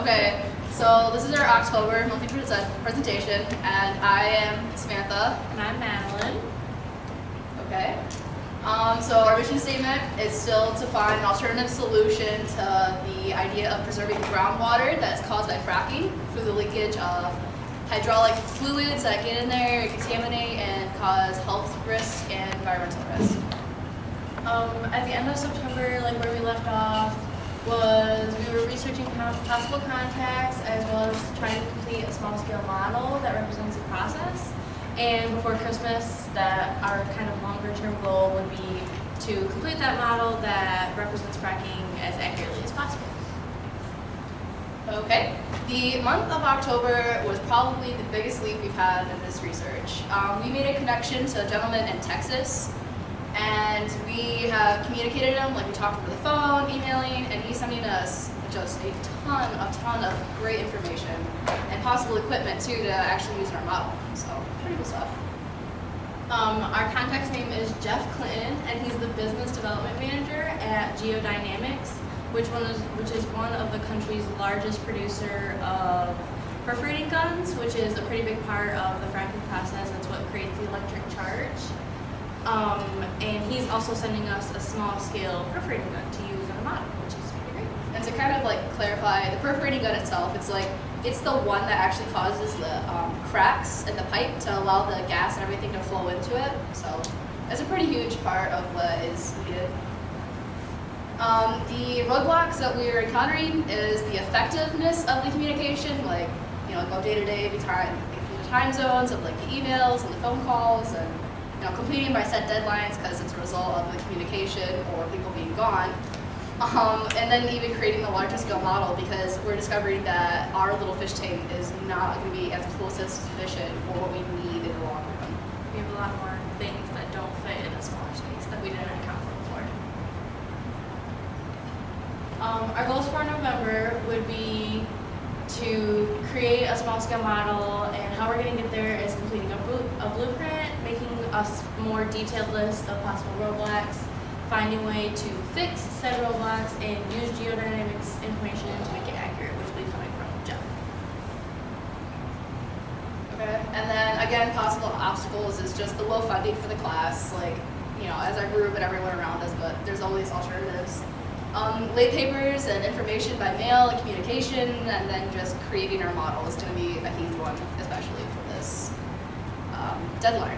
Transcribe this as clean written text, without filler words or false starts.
Okay, so this is our October monthly presentation, and I am Samantha. And I'm Madeline. Okay. So our mission statement is still to find an alternative solution to the idea of preserving groundwater that's caused by fracking through the leakage of hydraulic fluids that get in there, contaminate, and cause health risks and environmental risks. At the end of September, where we left off, was we were researching possible contacts as well as trying to complete a small-scale model that represents the process. And before Christmas, that our kind of longer-term goal would be to complete that model that represents fracking as accurately as possible. Okay. The month of October was probably the biggest leap we've had in this research. We made a connection to a gentleman in Texas, and we have communicated him, we talked over the phone, emailing, and he's sending us just a ton of great information and possible equipment too to actually use in our model. So pretty cool stuff. Our contact's name is Jeff Clinton, and he's the business development manager at Geodynamics, which is one of the country's largest producer of perforating guns, which is a pretty big part of the fracking process. That's what creates the electric charge. And he's also sending us a small-scale perforating gun to use in a model, which is pretty great. And to kind of clarify, the perforating gun itself, it's the one that actually causes the cracks in the pipe to allow the gas and everything to flow into it. So that's a pretty huge part of what is needed. The roadblocks that we are encountering is the effectiveness of the communication, go day to day between the time zones of the emails and the phone calls, and completing by set deadlines because it's a result of the communication or people being gone. And then even creating the larger scale model, because we're discovering that our little fish tank is not going to be as close as sufficient for what we need in the long run. We have a lot more things that don't fit in a smaller space that we didn't account for before. Our goals for November would be to create a small-scale model, and how we're going to get there is completing a blueprint, making a more detailed list of possible roadblocks, finding a way to fix said roadblocks, and use geodynamics information to make it accurate, which will be coming from Jeff. Okay, and then again, possible obstacles is just the low funding for the class, as our group and everyone around us, but there's always alternatives. Late papers and information by mail and communication, and then just creating our model is going to be a huge one, especially for this deadline.